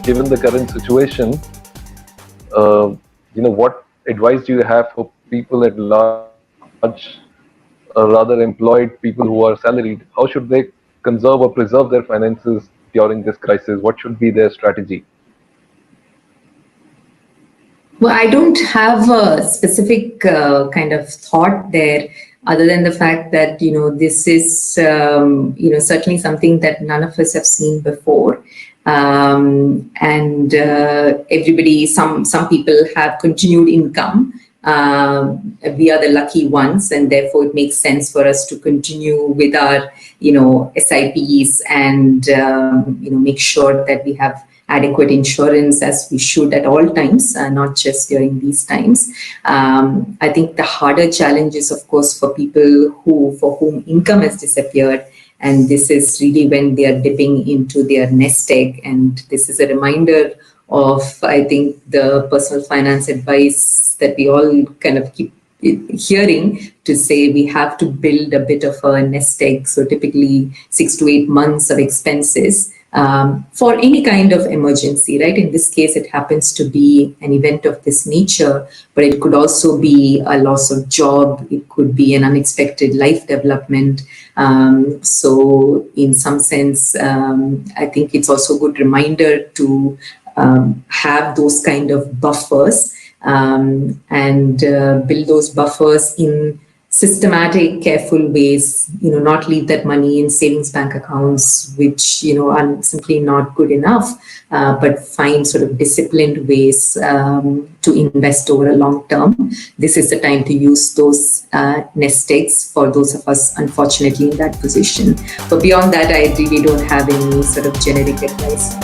given the current situation, what advice do you have for people at large, rather employed people who are salaried? How should they conserve or preserve their finances during this crisis? What should be their strategy? Well, I don't have a specific kind of thought there, other than the fact that this is certainly something that none of us have seen before, and everybody, some people have continued income. We are the lucky ones, and therefore it makes sense for us to continue with our SIPs and make sure that we have adequate insurance, as we should at all times, not just during these times. I think the harder challenge is, of course, for people for whom income has disappeared, and this is really when they are dipping into their nest egg. And this is a reminder of, I think, the personal finance advice that we all kind of keep hearing, to say we have to build a bit of a nest egg. So typically 6 to 8 months of expenses for any kind of emergency, right? In this case, it happens to be an event of this nature, but it could also be a loss of job. It could be an unexpected life development. So in some sense, I think it's also a good reminder to have those kind of buffers and build those buffers in systematic, careful ways, not leave that money in savings bank accounts, which, are simply not good enough, but find sort of disciplined ways to invest over a long term. This is the time to use those nest eggs for those of us, unfortunately, in that position. But beyond that, I really don't have any sort of generic advice.